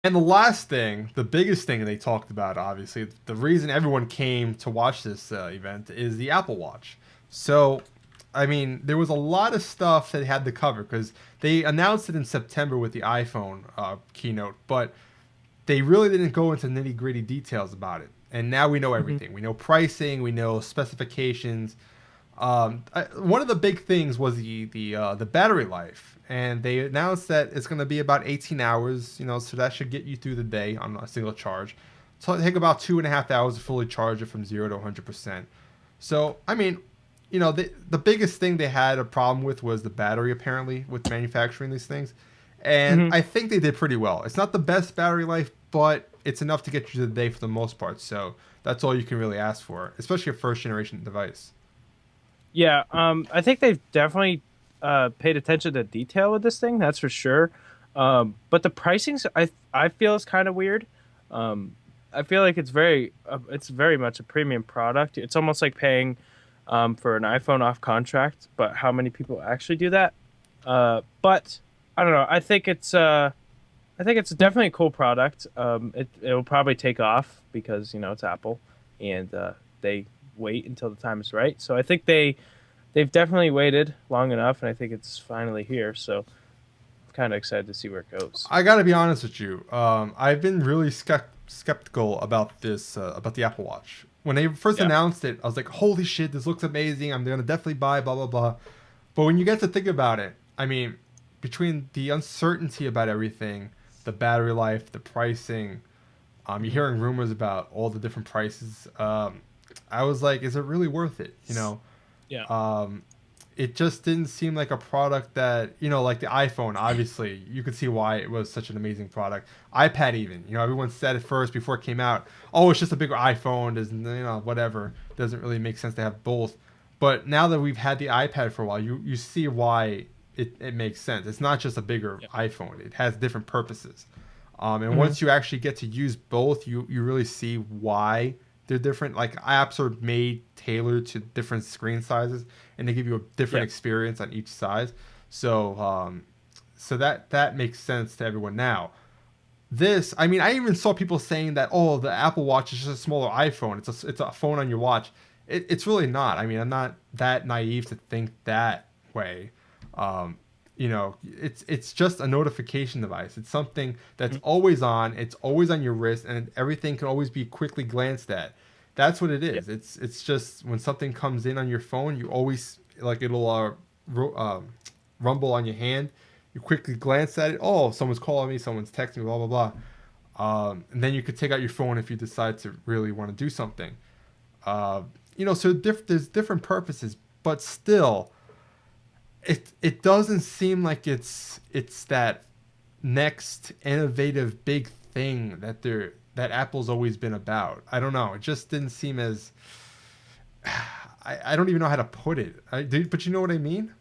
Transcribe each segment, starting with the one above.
And the last thing, the biggest thing they talked about, obviously, the reason everyone came to watch this event is the Apple Watch. So, I mean, there was a lot of stuff that they had to cover because they announced it in September with the iPhone keynote, but they really didn't go into nitty gritty details about it. And now we know Hmm. everything. We know pricing, we know specifications. One of the big things was the battery life, and they announced that it's going to be about 18 hours. So that should get you through the day on a single charge. So it'll take about 2.5 hours to fully charge it from 0 to 100%. So I mean, the biggest thing they had a problem with was the battery apparently with manufacturing these things, and Hmm. I think they did pretty well. It's not the best battery life, but it's enough to get you to the day for the most part. So that's all you can really ask for, especially a first generation device. Yeah, I think they've definitely paid attention to detail with this thing. That's for sure. But the pricing's I feel is kind of weird. Um, I feel like it's very much a premium product. It's almost like paying for an iPhone off contract. But how many people actually do that? But I don't know. I think it's definitely a cool product. It'll probably take off because it's Apple, and they wait until the time is right. So I think they've definitely waited long enough, and I think it's finally here. So I'm kind of excited to see where it goes. I gotta be honest with you. I've been really skeptical about this, about the Apple Watch. When they first Yeah. announced it, I was like, "Holy shit, this looks amazing! I'm gonna definitely buy." Blah blah blah. But when you get to think about it, I mean, between the uncertainty about everything, the battery life, the pricing, you're Hmm. hearing rumors about all the different prices. I was like, "Is it really worth it?" Yeah. Um, it just didn't seem like a product that like the iPhone. Obviously, you could see why it was such an amazing product. iPad, even everyone said at first before it came out, oh, it's just a bigger iPhone. Doesn't whatever. Doesn't really make sense to have both. But now that we've had the iPad for a while, you see why it makes sense. It's not just a bigger Yeah. iPhone. It has different purposes. And Hmm. once you actually get to use both, you really see why they're different. Like apps are made tailored to different screen sizes, and they give you a different Yeah. experience on each size. So that makes sense to everyone now. This, I mean, I even saw people saying that, oh, the Apple Watch is just a smaller iPhone. It's a phone on your watch. It's really not. I mean, I'm not that naive to think that way. Um, it's just a notification device. It's something that's Hmm. always on. It's always on your wrist, and everything can always be quickly glanced at. That's what it Yeah. is. It's just when something comes in on your phone, you always like it'll rumble on your hand. You quickly glance at it. Oh, someone's calling me. Someone's texting me. Blah blah blah. And then you could take out your phone if you decide to really want to do something. Uh, so there's different purposes, but still, it doesn't seem like it's that next innovative big thing that Apple's always been about. I don't know. It just didn't seem as I don't even know how to put it. But you know what I mean?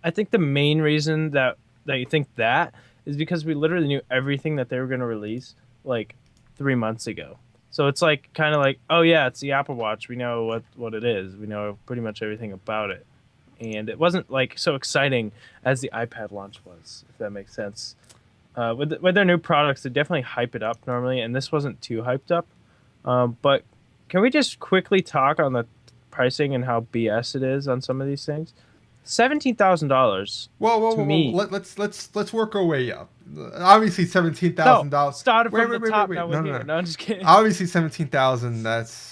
I think the main reason that you think that is because we literally knew everything that they were going to release like 3 months ago. So it's like kind of like, oh yeah, it's the Apple Watch. We know what it is. We know pretty much everything about it. And it wasn't like so exciting as the iPad launch was, if that makes sense. With their new products, they definitely hype it up normally, and this wasn't too hyped up. But can we just quickly talk on the pricing and how BS it is on some of these things? $17,000 Whoa, whoa, to whoa, whoa! me. Let's work our way up. Obviously, seventeen No, thousand dollars. started Wait, from wait, the wait, wait, top. wait! Now we're No, no, here. no. No, I'm just kidding. Obviously, 17,000.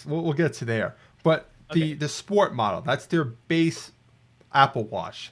We'll get to there. But Okay, the sport model, that's their base Apple Watch.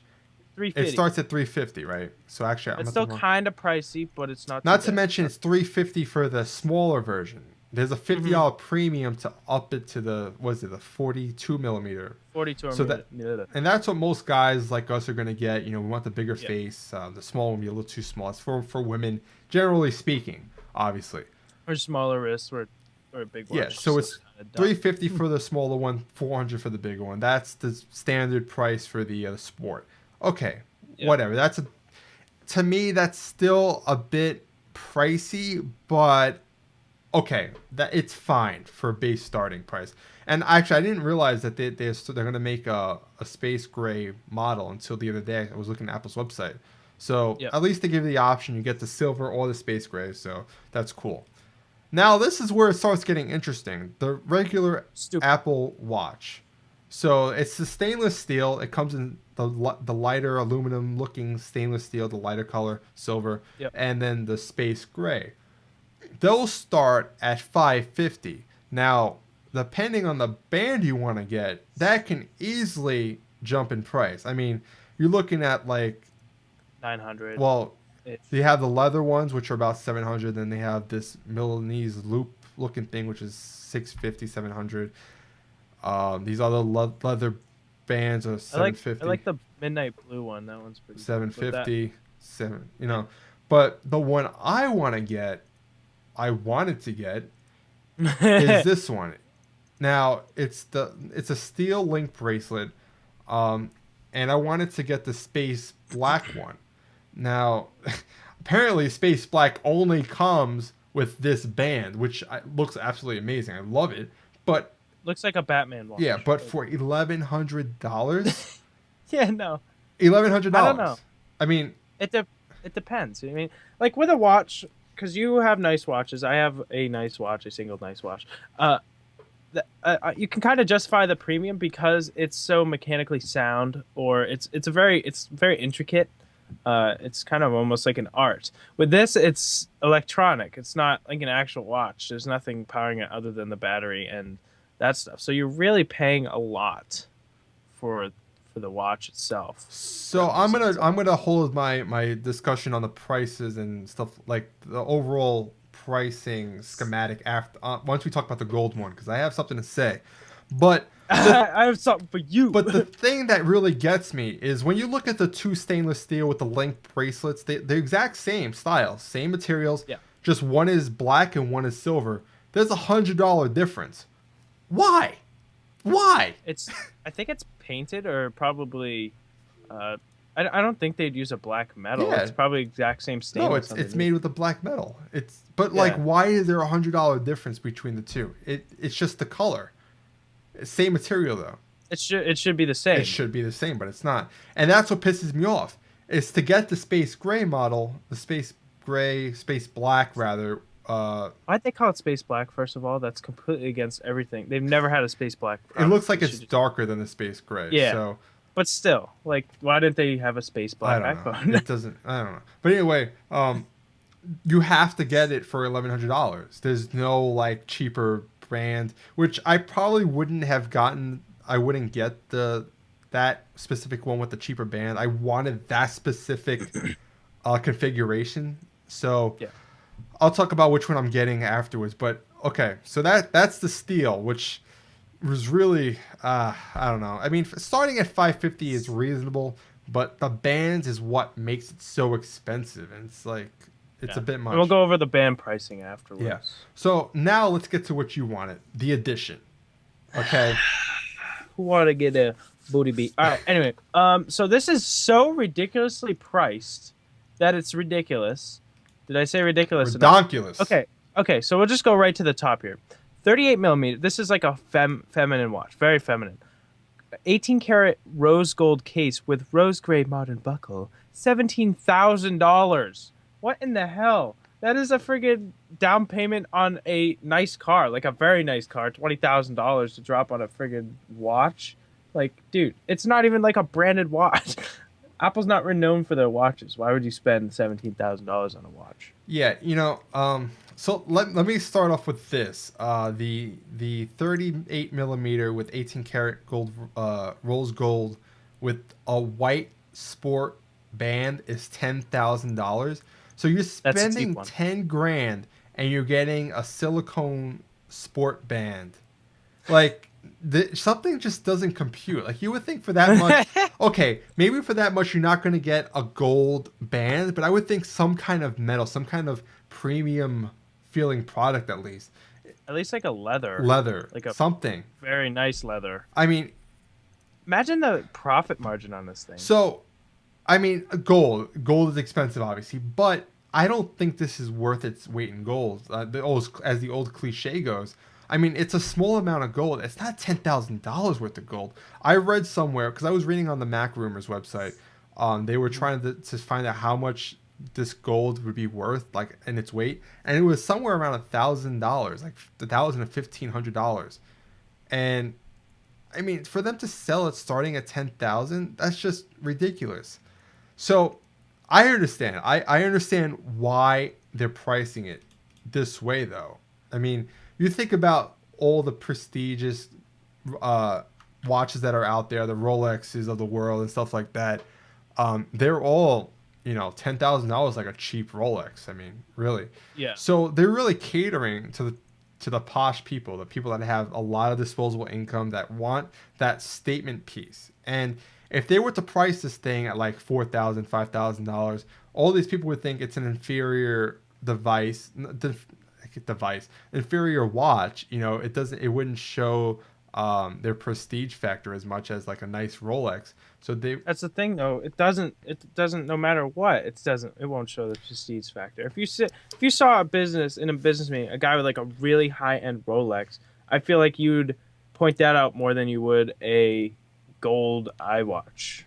It 350. starts at 350, right? So actually, I'm It's at the still wrong. kind of pricey, but it's not too Not to bad. mention, it's 350 for the smaller version. There's a Mm-hmm. $50 premium to up it to the was it the 42 millimeter. 42 So that millimeter. and that's what most guys like us are gonna get. We want the bigger Yeah, face. The small one be a little too small. It's for women, generally speaking, obviously. or smaller wrists, or a big Yeah. watch So just looks it's kind of dumb. 350 for the smaller one, 400 for the bigger one. That's the standard price for the sport. Okay, Yeah. whatever. To me, that's still a bit pricey, but okay, that it's fine for a base starting price. And actually, I didn't realize that they're going to make a space gray model until the other day. I was looking at Apple's website. So Yep. at least they give you the option. You get the silver or the space gray. So that's cool. Now this is where it starts getting interesting. The regular Stupid. Apple Watch. So it's the stainless steel. It comes in the lighter aluminum looking stainless steel, the lighter color, silver, Yep. and then the space gray. Those start at 550. Now, depending on the band you want to get, that can easily jump in price. I mean, you're looking at like, 900. well, Ish. they have the leather ones, which are about 700. Then they have this Milanese loop looking thing, which is 650, 700. These other leather bands are I like 750. I like the midnight blue one. That one's pretty. Cool. 750, 7, you know. But the one I wanted to get is this one. Now, it's a steel link bracelet. And I wanted to get the space black one. Now, apparently space black only comes with this band, which looks absolutely amazing. I love it. But Looks like a Batman watch. yeah, but for $1,100, Yeah, no. $1,100. I don't know. I mean, It depends. I mean, like with a watch, because you have nice watches. I have a nice watch, a single nice watch. You can kind of justify the premium because it's so mechanically sound, or it's very intricate. It's kind of almost like an art. With this, it's electronic. It's not like an actual watch. There's nothing powering it other than the battery and that stuff. So you're really paying a lot for the watch itself. so I'm gonna hold my discussion on the prices and stuff like the overall pricing schematic after once we talk about the gold one because I have something to say. But I have something for you. but the thing that really gets me is when you look at the two stainless steel with the link bracelets, they're the exact same style, same materials. Yeah. Just one is black and one is silver. There's $100 difference. Why? Why? I think it's painted or probably. I don't think they'd use a black metal. Yeah. It's probably exact same stainless. No, it's underneath. made with the black metal. Like, Yeah. why is there $100 difference between the two? It's just the color. Same material though. It should be the same. It should be the same, but it's not. And that's what pisses me off. Is to get the space gray model, the space black rather. Why'd they call it space black? First of all, that's completely against everything. They've never had a space black. It product. looks like They it's should just- darker than the space gray. Yeah. So But still, like, why didn't they have a space black I don't know. iPhone? It doesn't. I don't know. But anyway, you have to get it for $1,100. There's no like cheaper brand, which I probably wouldn't have gotten. I wouldn't get that specific one with the cheaper band. I wanted that specific configuration. So Yeah. I'll talk about which one I'm getting afterwards. But okay, so that's the steel, which was really I don't know. I mean, starting at 550 is reasonable, but the bands is what makes it so expensive, and it's like it's a bit much. And we'll go over the band pricing afterwards. Yeah. So now let's get to what you wanted, the edition. Okay. Who want to get a booty beat? All right. Anyway, so this is so ridiculously priced that it's ridiculous. Did I say ridiculous? enough? Redonkulous. Okay. So we'll just go right to the top here. 38 millimeter. This is like a feminine watch, very feminine. 18 karat rose gold case with rose gray modern buckle. $17,000. What in the hell? That is a friggin' down payment on a nice car, like a very nice car. $20,000 to drop on a friggin' watch. Like, dude, it's not even like a branded watch. Apple's not renowned for their watches. Why would you spend $17,000 on a watch? Yeah, so let me start off with this. The 38 millimeter with 18 karat gold rose gold with a white sport band is $10,000. So you're That's a cheap spending one. 10 grand and you're getting a silicone sport band. Like something just doesn't compute. Like you would think for that much, okay, maybe for that much you're not going to get a gold band, but I would think some kind of metal, some kind of premium feeling product at least. At least like a leather. Like Like a something. very nice leather. I mean, Imagine the profit margin on this thing. so I mean, gold is expensive obviously, but I don't think this is worth its weight in gold. As the old cliche goes, I mean, it's a small amount of gold. It's not $10,000 worth of gold. I read somewhere because I was reading on the Mac Rumors website. They were trying to find out how much this gold would be worth, like in its weight, and it was somewhere around $1,000, like $1,000 to $1,500. And I mean, for them to sell it starting at 10,000, that's just ridiculous. So I understand. I understand why they're pricing it this way, though. I mean, you think about all the prestigious uh, watches that are out there, the Rolexes of the world and stuff like that. They're all, $10,000 like a cheap Rolex. I mean, really. Yeah. So they're really catering to the posh people, the people that have a lot of disposable income that want that statement piece. And if they were to price this thing at like $4,000, $5,000, all these people would think it's an inferior inferior watch. It wouldn't show their prestige factor as much as like a nice Rolex. So That's the thing, though. It doesn't. No matter what. It won't show the prestige factor. If you saw a business meeting, a guy with like a really high end Rolex, I feel like you'd point that out more than you would a gold iWatch.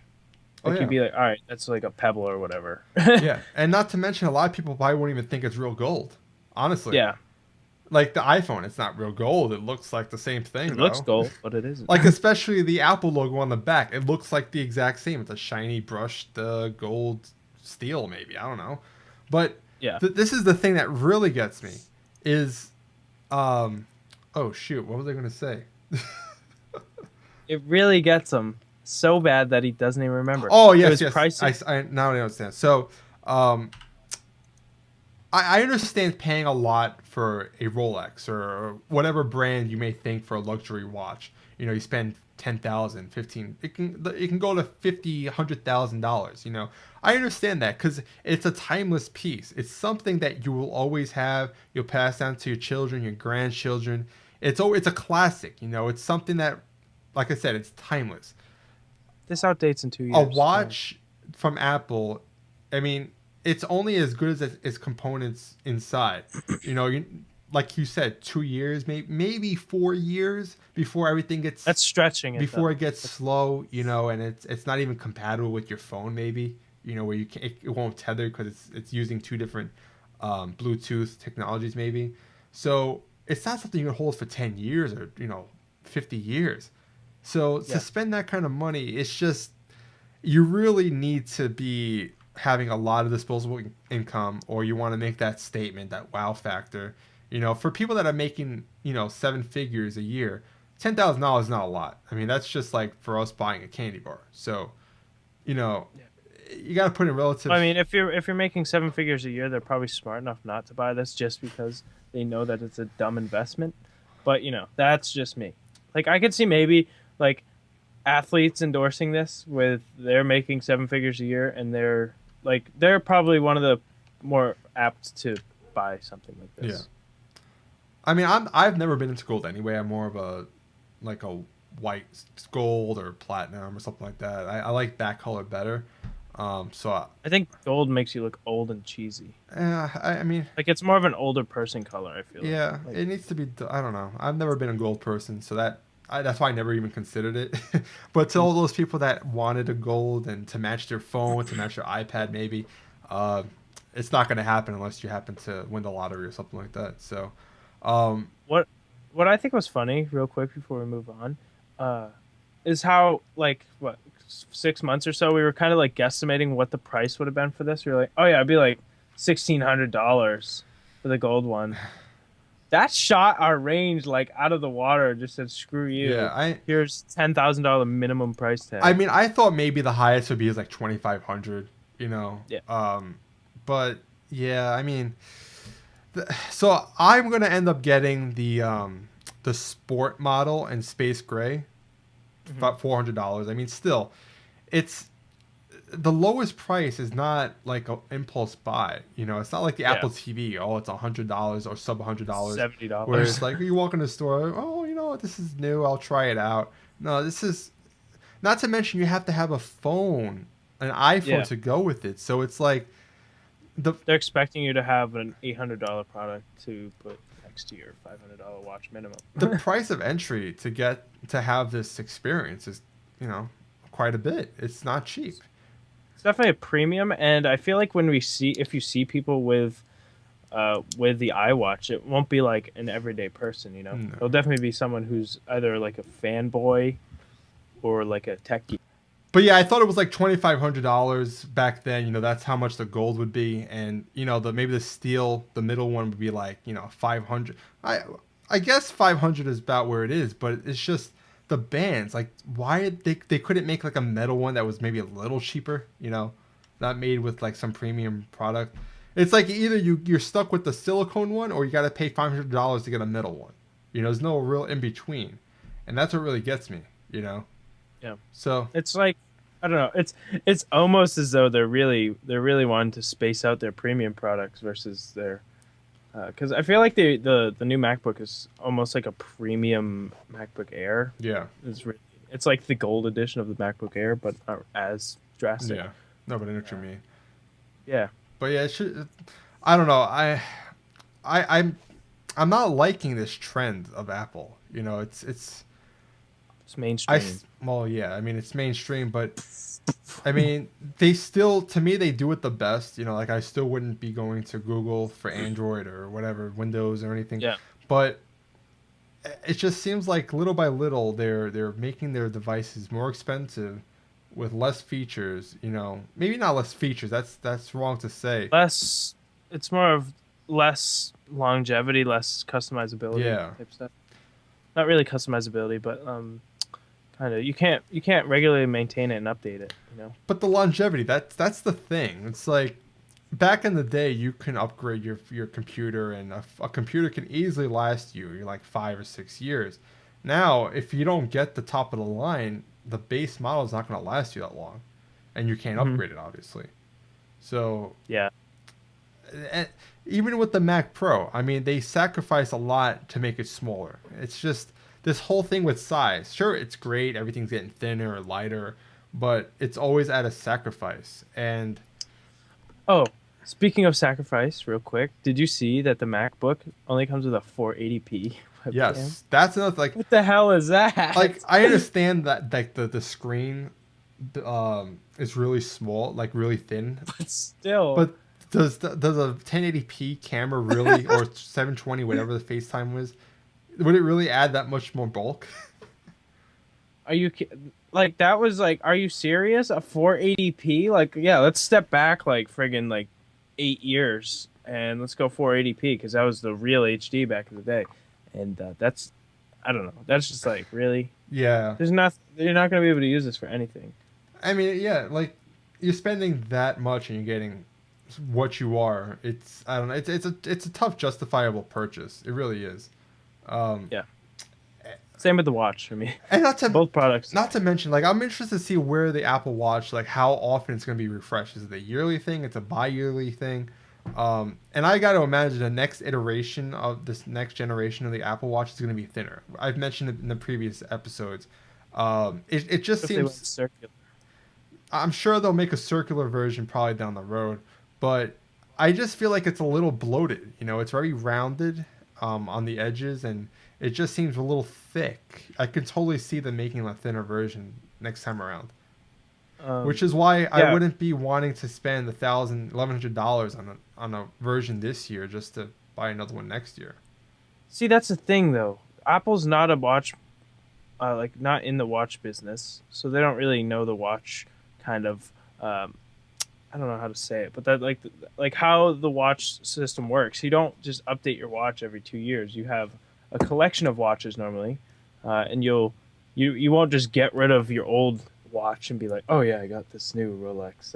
Oh, Like yeah. you'd be like, all right, that's like a Pebble or whatever. Yeah, and not to mention a lot of people probably won't even think it's real gold. Honestly, Yeah, like the iPhone, it's not real gold. It looks like the same thing it looks though. gold, but it isn't. Like especially the Apple logo on the back, it looks like the exact same. It's a shiny brushed gold steel, maybe, I don't know. But Yeah. this is the thing that really gets me is, oh shoot, what was I gonna say? It really gets him so bad that he doesn't even remember. Oh It yes, was yes. pricing. I now I understand. So, I understand paying a lot for a Rolex or whatever brand you may think for a luxury watch. You spend 10,000, 15. It can go to $50,000, $100,000. I understand that because it's a timeless piece. It's something that you will always have. You'll pass down to your children, your grandchildren. It's a classic. It's something that, like I said, it's timeless. This outdates in 2 years. A watch from Apple, I mean, it's only as good as its components inside. Like you said, 2 years, maybe 4 years before everything gets That's stretching it. before Though. it gets slow. And it's not even compatible with your phone. Maybe where you can it won't tether because it's using two different Bluetooth technologies. Maybe so it's not something you can hold for 10 years or 50 years. So Yeah. to spend that kind of money, it's just you really need to be having a lot of disposable income, or you want to make that statement, that wow factor. For people that are making seven figures a year, $10,000 is not a lot. I mean, that's just like for us buying a candy bar. So, you got to put in relative. I mean, if you're making seven figures a year, they're probably smart enough not to buy this just because they know that it's a dumb investment. But that's just me. Like I could see maybe like athletes endorsing this with they're making seven figures a year and they're probably one of the more apt to buy something like this. Yeah. I mean, I've never been into gold anyway. I'm more of a white gold or platinum or something like that. I like that color better. I think gold makes you look old and cheesy. I mean, Like it's more of an older person color. I feel. yeah, Like, it needs to be. I don't know. I've never been a gold person, so that's why I never even considered it. But to all those people that wanted a gold and to match their phone, to match their iPad, maybe, it's not going to happen unless you happen to win the lottery or something like that. So, what I think was funny, real quick before we move on, is how 6 months or so we were kind of like guesstimating what the price would have been for this. We were like, oh yeah, it'd be like $1,600 for the gold one. That shot our range like out of the water. Just said, screw you. yeah, Here's $10,000 minimum price tag. I mean, I thought maybe the highest would be like 2,500. Yeah. But yeah, I mean, so I'm gonna end up getting the sport model in space gray, about $400. I mean, still, it's the lowest price is not like an impulse buy. It's not like the Apple TV. Oh, it's $100 or sub $100. $70. Where it's like you walk in the store. Oh, this is new. I'll try it out. No, this is not to mention you have to have a phone, an iPhone to go with it. So it's like they're expecting you to have an $800 product to put next to your $500 watch minimum. The price of entry to have this experience is, quite a bit. It's not cheap. It's definitely a premium, and I feel like when we see if you see people with the iWatch, it won't be like an everyday person. You know, No. it'll definitely be someone who's either like a fanboy or like a tech geek. But yeah, I thought it was like $2,500 back then. You know, that's how much the gold would be, and you know, the maybe the steel, the middle one would be like 500. I guess 500 is about where it is, but it's just the bands. Like, why they couldn't make like a metal one that was maybe a little cheaper. You know, not made with like some premium product. It's like either you're stuck with the silicone one, or you got to pay $500 to get a metal one. You know, there's no real in between, and that's what really gets me. You know, Yeah, so. it's like I don't know. It's almost as though they're really wanting to space out their premium products versus their because I feel like the new MacBook is almost like a premium MacBook Air. Yeah. It's like the gold edition of the MacBook Air, but not as drastic. Yeah. No, but I know what you mean. Yeah, But yeah, it should. I don't know. I, I'm not liking this trend of Apple. You know, it's. it's mainstream. Well, yeah. I mean, it's mainstream, but I mean, they still, to me, they do it the best. You know, like I still wouldn't be going to Google for Android or whatever, Windows or anything. Yeah. But it just seems like little by little they're making their devices more expensive with less features. You know, maybe not less features. That's wrong to say. Less. It's more of less longevity, less customizability Yeah. type stuff. Not really customizability, but kind of. You can't regularly maintain it and update it. You know. But the longevity, that's the thing. It's like back in the day, you can upgrade your computer, and a computer can easily last you like 5 or 6 years. Now, if you don't get the top of the line, the base model is not going to last you that long, and you can't upgrade it, obviously. So, Yeah. and even with the Mac Pro, I mean, they sacrifice a lot to make it smaller. It's just this whole thing with size. Sure, it's great, everything's getting thinner or lighter, but it's always at a sacrifice. And Oh, speaking of sacrifice, real quick, did you see that the MacBook only comes with a 480p webcam? yes, that's another What the hell is that? like I understand that like the screen is really small, like really thin, But still. but does a 1080p camera really or 720 whatever the FaceTime was, would it really add that much more bulk? Are you like that was like are you serious? A 480p? Like yeah, let's step back like friggin' like 8 years and let's go 480p because that was the real HD back in the day. And that's I don't know. That's just like really Yeah. there's not you're not going to be able to use this for anything. I mean, yeah, like you're spending that much and you're getting what you are. It's I don't know. It's a tough justifiable purchase. It really is. Yeah. Same with the watch for me. And not to Both products. not to mention, like I'm interested to see where the Apple Watch, like how often it's going to be refreshed. Is it a yearly thing? It's a bi-yearly thing. And I got to imagine the next iteration of this next generation of the Apple Watch is going to be thinner. I've mentioned it in the previous episodes. It just If they went seems. circular. I'm sure they'll make a circular version probably down the road, but I just feel like it's a little bloated. You know, it's very rounded on the edges, and it just seems a little thick. I could totally see them making a thinner version next time around, which is why I yeah. wouldn't be wanting to spend $1,100 on a version this year just to buy another one next year. See, that's the thing though. Apple's not a watch like not in the watch business, so they don't really know the watch kind of I don't know how to say it, but that like how the watch system works. You don't just update your watch every 2 years. You have a collection of watches normally, and you won't just get rid of your old watch and be like, oh yeah, I got this new Rolex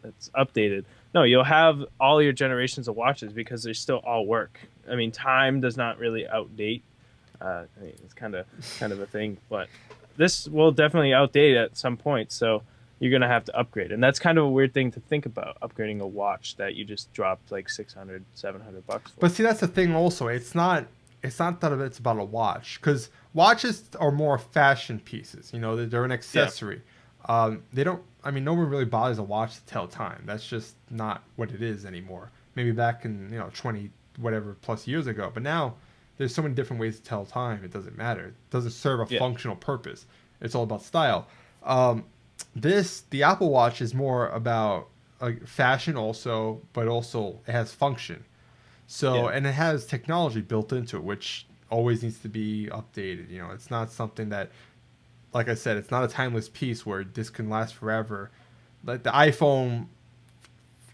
that's updated. No, you'll have all your generations of watches because they still all work. I mean, time does not really outdate. I mean, it's kind of a thing, but this will definitely outdate at some point. So you're gonna have to upgrade, and that's kind of a weird thing to think about, upgrading a watch that you just dropped like 600, 700 bucks for. But see, that's the thing. Also, it's not that it's about a watch, because watches are more fashion pieces. You know, they're an accessory. They don't. I mean, no one really bothers a watch to tell time. That's just not what it is anymore. Maybe back in 20 whatever plus years ago, but now there's so many different ways to tell time. It doesn't matter. It doesn't serve a functional purpose. It's all about style. the Apple Watch is more about fashion also, but also it has function. So Yeah. and it has technology built into it, which always needs to be updated. It's not something that, like I said, it's not a timeless piece where this can last forever. Like the iPhone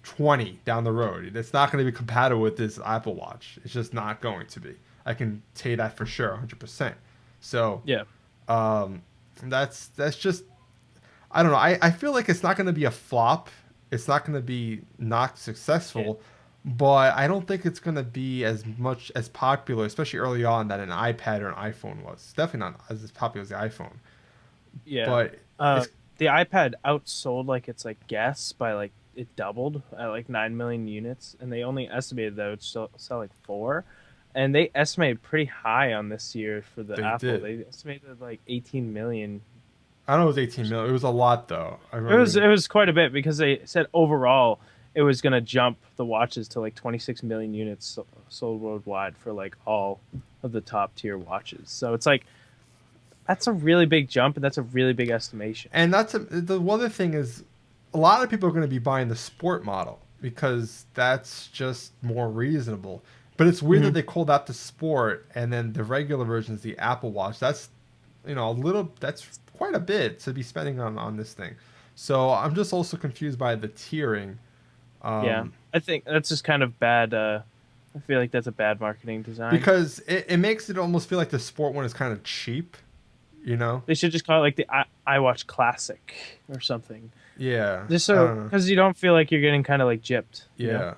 20 down the road, it's not going to be compatible with this Apple Watch. It's just not going to be. I can tell you that for sure, 100%. So Yeah. um, that's just, I don't know. I feel like it's not going to be a flop. It's not going to be not Yeah. successful, but I don't think it's going to be as much as popular, especially early on, that an iPad or an iPhone was. It's definitely not as popular as the iPhone, Yeah. but Uh, it's the iPad outsold like its like guess by like it doubled at like 9 million units, and they only estimated that it would sell like four, and they estimated pretty high on this year for the they Apple. did. They estimated like 18 million. I know it was 18 million. It was a lot though. I It was remember. it was quite a bit because they said overall it was gonna jump the watches to like 26 million units sold worldwide for like all of the top tier watches. So it's like that's a really big jump, and that's a really big estimation. And the other thing is, a lot of people are going to be buying the sport model because that's just more reasonable. But it's weird that Hmm. they called out the sport and then the regular version is the Apple Watch. That's a little. That's quite a bit to be spending on this thing. So I'm just also confused by the tiering. Yeah, Um, I think that's just kind of bad. I feel like that's a bad marketing design. because it makes it almost feel like the sport one is kind of cheap, you know? They should just call it like the iWatch Classic or something, Yeah, just I so don't know. because you don't feel like you're getting kind of like gypped. You know, Yeah,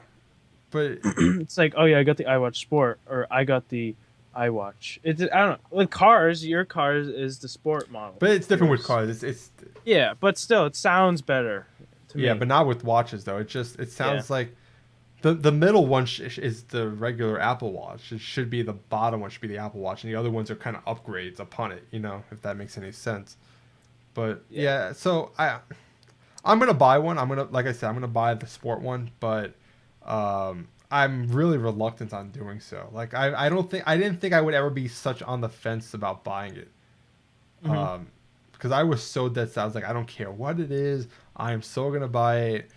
but it's like, oh yeah, I got the iWatch Sport, or I got the iWatch. It's I don't know. With cars, your car is the sport model. it's different with Yours. cars. It's Yeah, but still, it sounds better to Yeah, me. but not with watches though. It Yeah. sounds like the middle one is the regular Apple Watch. It should be the bottom one should be the Apple Watch, and the other ones are kind of upgrades upon it. If that makes any sense. But Yeah. yeah, so I'm gonna buy one. Like I said, I'm gonna buy the sport one, but I'm really reluctant on doing so. Like I didn't think I would ever be such on the fence about buying it. Hmm. Because I was so dead set. I was like, I don't care what it is. I am so gonna buy it.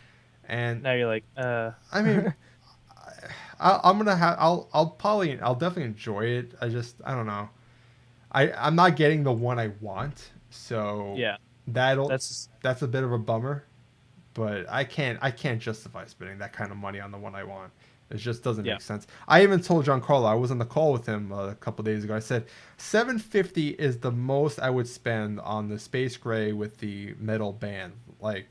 And Now you're like, I mean, I'm gonna have. I'll definitely enjoy it. I don't know. I'm not getting the one I want, so yeah, that'll that's that's a bit of a bummer. But I can't justify spending that kind of money on the one I want. It just doesn't yeah. make sense. I even told Giancarlo, I was on the call with him a couple days ago. I said 750 is the most I would spend on the space gray with the metal band. Like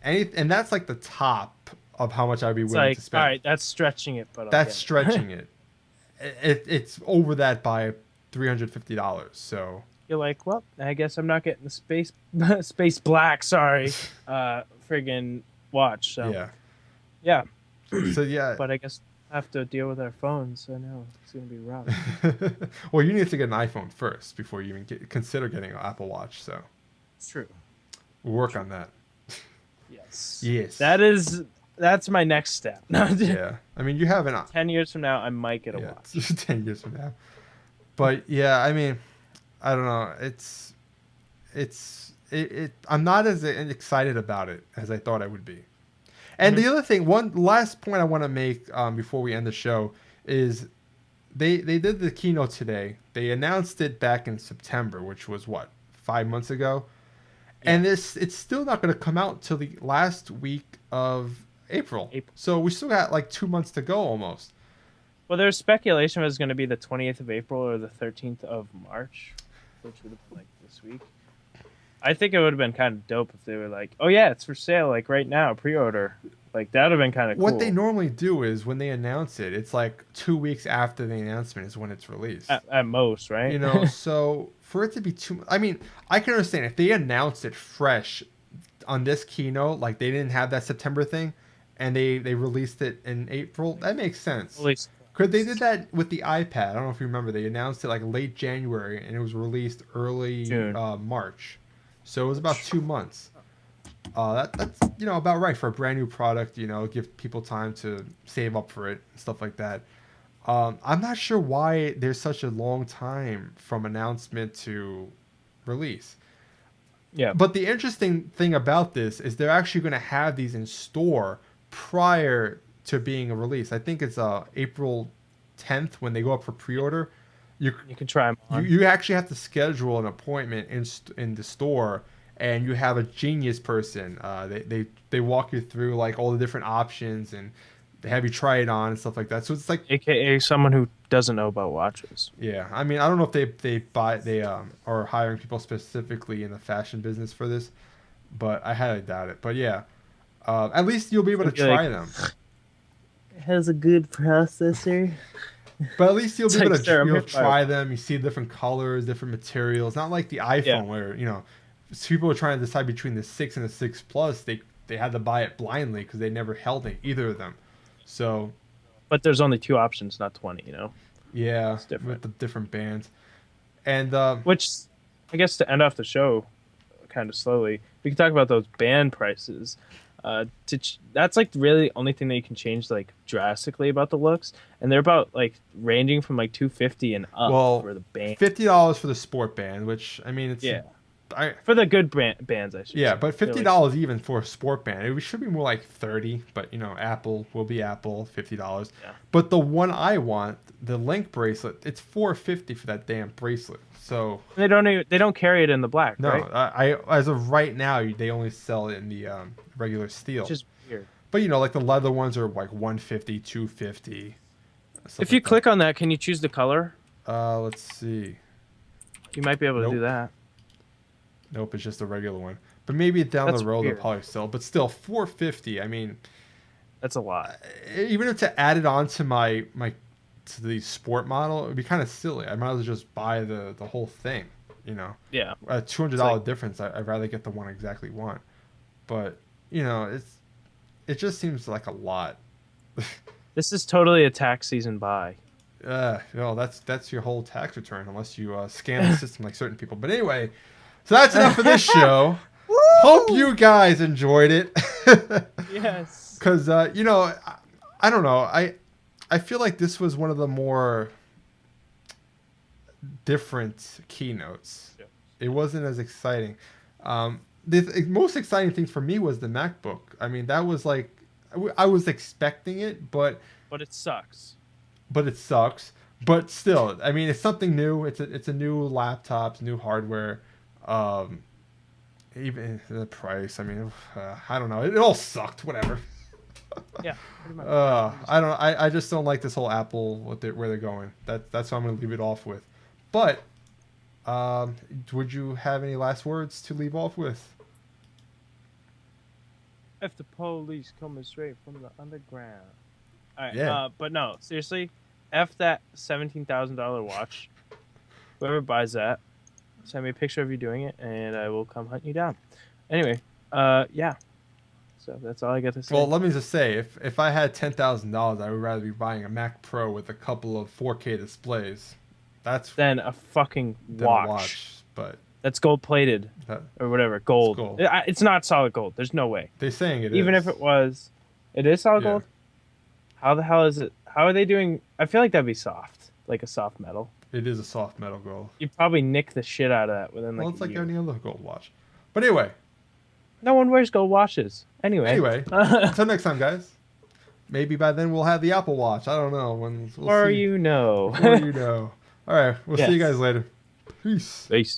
and that's like the top of how much I'd be It's willing to like, all spend. right, that's stretching it, but I'll That's get it. stretching it. It's over that by $350. So You're like, well, I guess I'm not getting the space black. Sorry, friggin' watch. So yeah. yeah, So yeah. but I guess I have to deal with our phones. I know it's gonna be rough. Well, you need to get an iPhone first before you even consider getting an Apple Watch. So It's true. we'll work on that. Yes. Yes. That's my next step. Yeah. I mean, you have an 10 years from now, I might get a yeah, watch. 10 years from now. But yeah, I mean, I don't know. I'm not as excited about it as I thought I would be. And Hmm. the other thing, one last point I want to make before we end the show is they did the keynote today. They announced it back in September, which was what, 5 months ago, Yeah. and it's still not going to come out till the last week of April. April. So we still got like 2 months to go almost. Well, there's speculation it was going to be the 20th of April or the 13th of March, which would have been like this week. I think it would have been kind of dope if they were like, "Oh yeah, it's for sale, like right now, pre-order." Like that would have been kind of What they cool. normally do is when they announce it, it's like 2 weeks after the announcement is when it's released. At most, right? So for it to be too, I mean, I can understand if they announced it fresh on this keynote, like they didn't have that September thing, and they released it in April. That makes sense. At least Because they did that with the iPad. I don't know if you remember. They announced it like late January, and it was released early June. March. So it was about 2 months. That's about right for a brand new product. Give people time to save up for it and stuff like that. I'm not sure why there's such a long time from announcement to release. Yeah. But the interesting thing about this is they're actually going to have these in store prior to being released. I think it's April 10th when they go up for pre-order. You You can try them you, on. you actually have to schedule an appointment in the store, and you have a genius person. They walk you through like all the different options, and they have you try it on and stuff like that. So it's like, AKA someone who doesn't know about watches. yeah, I mean, I don't know if they are hiring people specifically in the fashion business for this, but I highly doubt it. But yeah, at least you'll be able to It'd be like, try them. It has a good processor. But at least you'll It's be able like, to sir, I'm you'll here for- try them. You see different colors, different materials. Not like the iPhone Yeah. where people are trying to decide between the 6 and the 6 Plus. They had to buy it blindly because they never held either of them. So But there's only 2 options, not 20, you know? yeah, It's different. with the different bands, and Which, I guess to end off the show kind of slowly, we can talk about those band prices. That's like really the only thing that you can change like drastically about the looks, and they're about like ranging from like 250 and up well, for the band. $50 for the sport band, which I mean it's Yeah, I for the good bands, I should yeah, say. but They're, $50 even for a sport band. It should be more like 30, but Apple will be Apple, $50. Yeah. But the one I want, the Link bracelet, it's $450 for that damn bracelet. So they don't carry it in the black, no, right? I as of right now, they only sell it in the regular steel. Which is weird. But like the leather ones are like 150, 250. If you click on that, can you choose the color? Let's see. You might be able to do Nope. that. Nope, it's just a regular one. But maybe down That's the road weird. they'll probably sell. But still, $450. I mean, That's a lot. even if to add it on to to the sport model, it would be kind of silly. I might as well just buy the whole thing. Yeah. A $200 like- difference. I'd rather get the one I exactly want. But it just seems like a lot. This is totally a tax season buy. That's your whole tax return unless you scan the system like certain people. But anyway, so that's enough for this show. Hope you guys enjoyed it. Yes. Because I don't know. I feel like this was one of the more different keynotes. Yeah. It wasn't as exciting. The most exciting thing for me was the MacBook. I mean, that was like I was expecting it, but But it sucks. it sucks. But still, I mean, it's something new. It's a new laptop, it's new hardware. Even the price. I mean, I don't know. It all sucked. Whatever. Yeah. Pretty much. I just don't like this whole Apple where they're going. That's what I'm gonna leave it off with. But would you have any last words to leave off with? If the police coming straight from the underground. All right. Yeah. But no, seriously, F that $17,000 watch. Whoever buys that, send me a picture of you doing it, and I will come hunt you down. Anyway, yeah. So that's all I got to say. Well, let me just say, if I had $10,000, I would rather be buying a Mac Pro with a couple of 4K displays. That's then a fucking than a watch. But That's gold plated or whatever. Gold. gold. It's not solid gold. There's no way. they're saying it Even is. if it was, it is solid Yeah. gold. How the hell is it? How are they doing? I feel like that'd be soft, like a soft metal. It is a soft metal gold. You'd probably nick the shit out of that within like Well, it's a like year. any other gold watch. But anyway, No one wears gold watches. Anyway. until next time, guys. Maybe by then we'll have the Apple Watch. I don't know. We'll or see. you know. Or you know. All right. We'll see you Yes. guys later. Peace. Peace.